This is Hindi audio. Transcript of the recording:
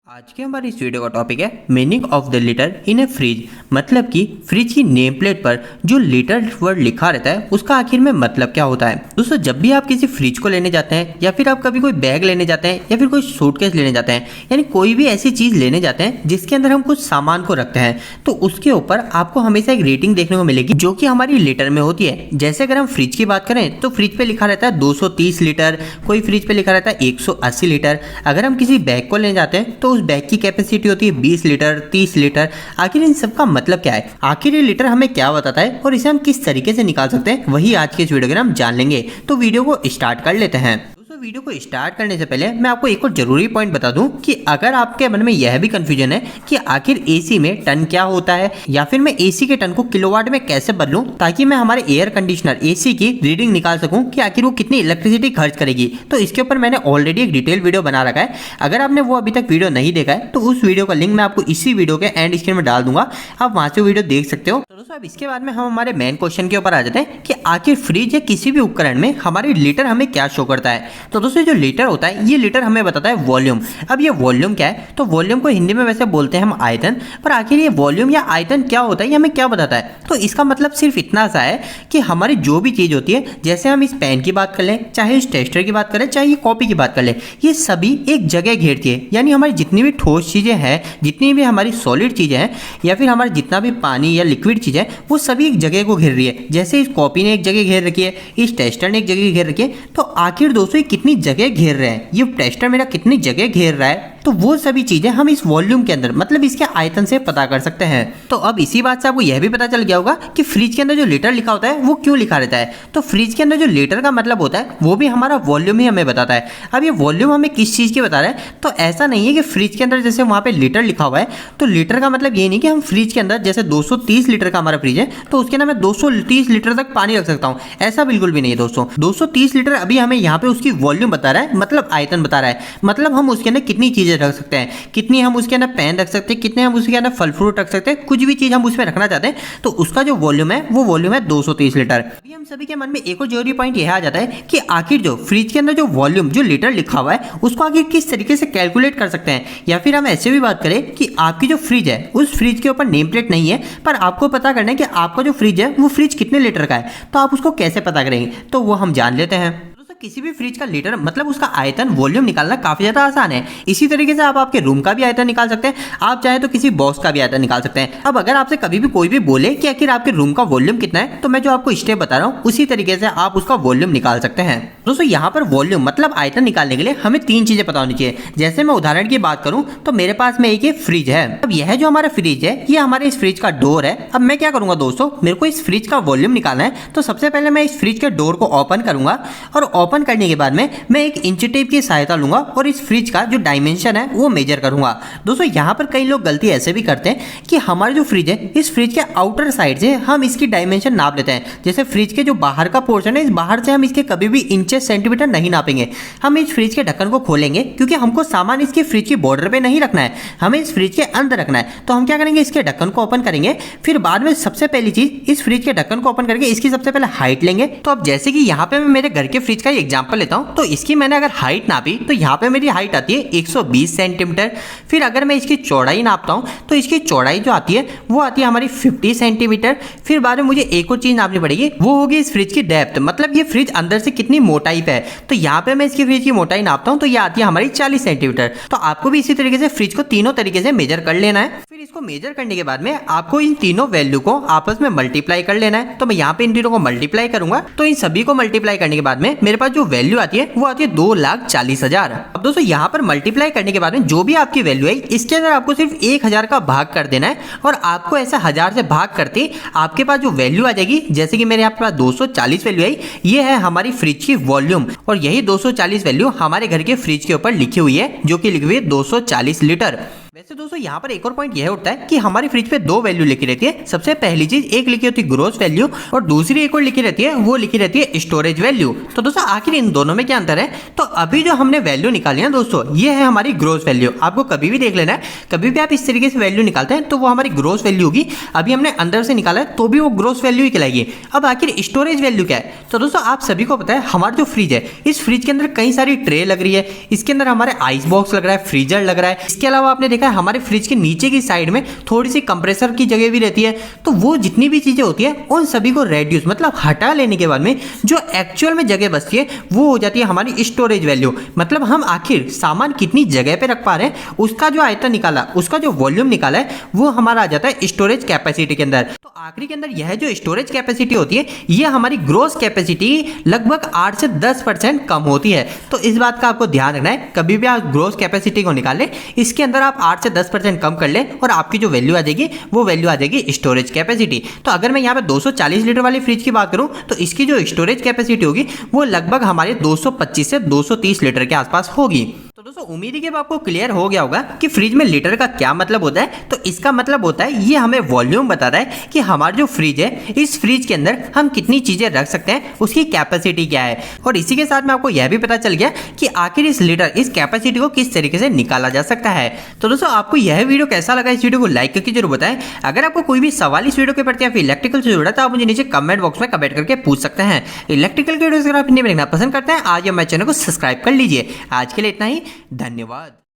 आज के हमारे इस वीडियो का टॉपिक है meaning of the litre in A fridge. मतलब कि फ्रिज की नेम प्लेट पर जो लीटर वर्ड लिखा रहता है उसका आखिर में मतलब क्या होता है। दोस्तों, जब भी आप किसी फ्रिज को लेने जाते हैं या फिर आप कभी कोई बैग लेने जाते हैं या फिर कोई सूटकेस लेने जाते हैं, यानी कोई भी ऐसी चीज़ लेने जाते हैं जिसके अंदर हम कुछ सामान को रखते हैं, तो उसके ऊपर आपको हमेशा एक रेटिंग देखने को मिलेगी जो कि हमारी लीटर में होती है। जैसे अगर हम फ्रिज की बात करें तो फ्रिज पे लिखा रहता है 230 लीटर, कोई फ्रिज पे लिखा रहता है 180 लीटर। अगर हम किसी बैग को लेने जाते हैं तो उस बैग की कैपेसिटी होती है 20 लीटर, 30 लीटर। आखिर इन सब का मतलब क्या है, आखिर ये लीटर हमें क्या बताता है और इसे हम किस तरीके से निकाल सकते हैं, वही आज के इस वीडियो में हम जान लेंगे। तो वीडियो को स्टार्ट कर लेते हैं। वीडियो को स्टार्ट करने से पहले मैं आपको एक और जरूरी पॉइंट बता दूं कि अगर आपके मन में यह भी कंफ्यूजन है कि आखिर एसी में टन क्या होता है या फिर मैं एसी के टन को किलोवाट में कैसे बदलूं ताकि मैं हमारे एयर कंडीशनर एसी की रीडिंग निकाल सकूं कि आखिर वो कितनी इलेक्ट्रिसिटी खर्च करेगी, तो इसके ऊपर मैंने ऑलरेडी एक डिटेल वीडियो बना रखा है। अगर आपने वो अभी तक वीडियो नहीं देखा है तो उस वीडियो का लिंक मैं आपको इसी वीडियो के एंड स्क्रीन में डाल दूंगा, आप वहां से वीडियो देख सकते हो। तो दोस्तों, अब इसके बाद में हम हमारे मेन क्वेश्चन के ऊपर आ जाते हैं कि आखिर फ्रिज या किसी भी उपकरण में हमारी लीटर हमें क्या शो करता है। तो दोस्तों, जो लीटर होता है ये लीटर हमें बताता है वॉल्यूम। अब ये वॉल्यूम क्या है, तो वॉल्यूम को हिंदी में वैसे बोलते हैं हम आयतन, पर आखिर ये वॉल्यूम या आयतन क्या होता है ये हमें क्या बताता है। तो इसका मतलब सिर्फ इतना सा है कि हमारी जो भी चीज होती है, जैसे हम इस पेन की बात कर लें, चाहे इस टेस्टर की बात करें, चाहे ये कॉपी की बात कर लें, ये सभी एक जगह घेरती है। यानी हमारी जितनी भी ठोस चीजें हैं, जितनी भी हमारी सॉलिड चीजें हैं या फिर हमारा जितना भी पानी या लिक्विड चीज है, वो सभी एक जगह को घेर रही है। जैसे इस कॉपी ने एक जगह घेर रखी है, इस टेस्टर ने एक जगह घेर रखी है। तो आखिर दोस्तों ये कितनी जगह घेर रहे हैं, ये टेस्टर मेरा कितनी जगह घेर रहा है, तो वो सभी चीजें हम इस वॉल्यूम के अंदर मतलब इसके आयतन से पता कर सकते हैं। तो अब इसी बात से आपको यह भी पता चल गया होगा कि फ्रिज के अंदर जो लीटर लिखा होता है वो क्यों लिखा रहता है। तो फ्रिज के अंदर जो लीटर का मतलब होता है वो भी हमारा वॉल्यूम ही हमें बताता है। अब ये वॉल्यूम हमें किस चीज की बता रहा है, तो ऐसा नहीं है कि फ्रिज के अंदर जैसे वहां पे लीटर लिखा हुआ है तो लीटर का मतलब ये नहीं कि हम फ्रिज के अंदर जैसे 230 लीटर का हमारा फ्रिज है तो उसके अंदर मैं 230 लीटर तक पानी रख सकता हूँ, ऐसा बिल्कुल भी नहीं है दोस्तों। 230 लीटर अभी हमें यहाँ पे उसकी वॉल्यूम बता रहा है, मतलब आयतन बता रहा है। मतलब हम उसके अंदर कितनी चीजें रख सकते हैं, कितनी हम उसके अंदर पेन रख सकते हैं, कितने हम उसके अंदर फल फ्रूट रख सकते हैं, कुछ भी चीज हम उसमें रखना चाहते हैं तो उसका जो वॉल्यूम है वो वॉल्यूम है 230 लीटर। अभी हम सभी के मन में एक और जरूरी पॉइंट यह आ जाता है कि आखिर जो फ्रिज के अंदर जो वॉल्यूम जो लीटर लिखा हुआ है उसको आखिर किस तरीके से कैलकुलेट कर सकते हैं। या फिर हम ऐसे भी बात करें कि आपकी जो फ्रिज है उस फ्रिज के ऊपर नेम प्लेट नहीं है, पर आपको पता करना है कि आपका जो फ्रिज है वो फ्रिज कितने लीटर का है, तो आप उसको कैसे पता करेंगे, तो वो हम जान लेते हैं। किसी भी फ्रिज का लीटर मतलब उसका आयतन वॉल्यूम निकालना काफी ज्यादा आसान है। इसी तरीके से आप आपके रूम का भी आयतन निकाल सकते हैं, आप चाहे तो किसी बॉक्स का भी आयतन निकाल सकते हैं। अब अगर आपसे कभी भी कोई भी बोले कि आखिर आपके रूम का वॉल्यूम कितना है, तो मैं जो आपको स्टेप बता रहा हूँ उसी तरीके से आप उसका वॉल्यूम निकाल सकते हैं। दोस्तों, यहाँ पर वॉल्यूम मतलब आयतन निकालने के लिए हमें तीन चीजें पता होनी चाहिए। जैसे मैं उदाहरण की बात करूँ तो मेरे पास में एक फ्रिज है। अब यह जो हमारा फ्रिज है ये हमारे इस फ्रिज का डोर है। अब मैं क्या करूंगा दोस्तों, मेरे को इस फ्रिज का वॉल्यूम निकालना है, तो सबसे पहले मैं इस फ्रिज के डोर को ओपन करूंगा और ओपन करने के बाद में मैं एक इंच टेप की सहायता लूंगा और इस फ्रिज का जो डायमेंशन है वो मेजर करूंगा। दोस्तों, यहाँ पर कई लोग गलती ऐसे भी करते हैं कि हमारे जो फ्रिज है इस फ्रिज के आउटर साइड से हम इसकी डायमेंशन नाप लेते हैं। जैसे फ्रिज के जो बाहर का पोर्शन है, इस बाहर से हम इसके कभी भी इंचेस सेंटीमीटर नहीं नापेंगे। हम इस फ्रिज के ढक्कन को खोलेंगे क्योंकि हमको सामान इसके फ्रिज की बॉर्डर पे नहीं रखना है, हमें इस फ्रिज के अंदर रखना है। तो हम क्या करेंगे, इसके ढक्कन को ओपन करेंगे, फिर बाद में सबसे पहली चीज इस फ्रिज के ढक्कन को ओपन करके इसकी सबसे पहले हाइट लेंगे। तो अब जैसे कि यहाँ पे मैं मेरे घर के फ्रिज का एग्जाम्पल लेता हूँ, तो इसकी मैंने अगर हाइट नापी तो यहाँ पे मेरी हाइट आती है 120 सेंटीमीटर। फिर अगर मैं इसकी चौड़ाई नापता हूँ तो इसकी चौड़ाई जो आती है वो आती है हमारी 50 सेंटीमीटर। फिर बाद में मुझे एक और चीज नापनी पड़ेगी, वो होगी इस फ्रिज की डेप्थ, मतलब ये फ्रिज अंदर से कितनी मोटाई पे है। तो यहाँ पे मैं इसकी फ्रिज की मोटाई नापता हूँ तो ये आती है हमारी 40 सेंटीमीटर। तो आपको भी इसी तरीके से फ्रिज को तीनों तरीके से मेजर कर लेना है। फिर इसको मेजर करने के बाद में आपको इन तीनों वैल्यू को आपस में मल्टीप्लाई कर लेना है। तो मैं यहाँ पे इन तीनों को मल्टीप्लाई करूंगा, तो इन सभी को मल्टीप्लाई करने के बाद में मेरे पास जो वैल्यू आती है वो आती है 2,40,000। अब दोस्तों, यहाँ पर मल्टीप्लाई करने के बाद में जो भी आपकी वैल्यू है इसके अंदर आपको सिर्फ 1000 का भाग कर देना है और आपको ऐसा 1000 से भाग करते आपके पास जो वैल्यू आ जाएगी, जैसे कि मेरे यहाँ पास 240 वैल्यू आई, ये है हमारी फ्रिज की वॉल्यूम। और यही 240 वैल्यू हमारे घर के फ्रिज के ऊपर लिखी हुई है जो कि लिखी हुई है 240 लीटर। वैसे दोस्तों यहाँ पर एक और पॉइंट यह उठता है कि हमारी फ्रिज पे दो वैल्यू लिखी रहती है। सबसे पहली चीज एक लिखी होती है ग्रोस वैल्यू और दूसरी एक और लिखी रहती है, वो लिखी रहती है स्टोरेज वैल्यू। तो दोस्तों आखिर इन दोनों में क्या अंतर है? तो अभी जो हमने वैल्यू निकाली है दोस्तों, ये है हमारी ग्रोस वैल्यू। आपको कभी भी देख लेना है, कभी भी आप इस तरीके से वैल्यू निकालते हैं तो वो हमारी ग्रोस वैल्यू होगी। अभी हमने अंदर से निकाला है तो भी वो ग्रोस वैल्यू ही कहलाएगी। अब आखिर स्टोरेज वैल्यू क्या है? तो दोस्तों आप सभी को पता है हमारा जो फ्रिज है, इस फ्रिज के अंदर कई सारी ट्रे लग रही है, इसके अंदर हमारे आइस बॉक्स लग रहा है, फ्रीजर लग रहा है। इसके अलावा आपने देखा है हमारे फ्रिज के नीचे की साइड में थोड़ी सी कंप्रेसर की जगह भी रहती है। तो वो जितनी भी चीजें होती है उन सभी को रेड्यूस मतलब हटा लेने के बाद में जो एक्चुअल में जगह बचती है वो हो जाती है हमारी स्टोरेज वैल्यू। मतलब हम आखिर सामान कितनी जगह पे रख पा रहे हैं, उसका जो आयतन निकाला, उसका जो वॉल्यूम निकाला है, वो हमारा आ जाता है स्टोरेज कैपेसिटी के अंदर। तो आखिरी के अंदर यह जो स्टोरेज कैपेसिटी होती है, ये हमारी ग्रोस कैपेसिटी लगभग 8 से 10% कम होती है। तो इस बात का आपको ध्यान रखना है, कभी भी आप ग्रोस कैपेसिटी को निकालें, इसके अंदर आप 8 से 10% कम कर ले और आपकी जो वैल्यू आ जाएगी वो वैल्यू आ जाएगी स्टोरेज कैपेसिटी। तो अगर मैं यहाँ पे 240 लीटर वाली फ्रिज की बात करूँ तो इसकी जो स्टोरेज कैपेसिटी होगी वो लगभग हमारे 225 से 230 लीटर के आसपास होगी। तो दोस्तों उम्मीद है कि अब आपको क्लियर हो गया होगा कि फ्रिज में लीटर का क्या मतलब होता है। तो इसका मतलब होता है ये हमें वॉल्यूम बताता है कि हमारा जो फ्रिज है, इस फ्रिज के अंदर हम कितनी चीजें रख सकते हैं, उसकी कैपेसिटी क्या है। और इसी के साथ में आपको यह भी पता चल गया कि आखिर इस लीटर, इस कैपेसिटी को किस तरीके से निकाला जा सकता है। तो दोस्तों आपको यह वीडियो कैसा लगा, इस वीडियो को लाइक करके जरूर बताएं। अगर आपको कोई भी सवाल इस वीडियो के प्रति या फिर इलेक्ट्रिकल से जुड़ा तो आप मुझे नीचे कमेंट बॉक्स में कमेंट करके पूछ सकते हैं। इलेक्ट्रिकल के वीडियोस अगर आप देखना पसंद करते हैं आज हमारे चैनल को सब्सक्राइब कर लीजिए। आज के लिए इतना ही, धन्यवाद।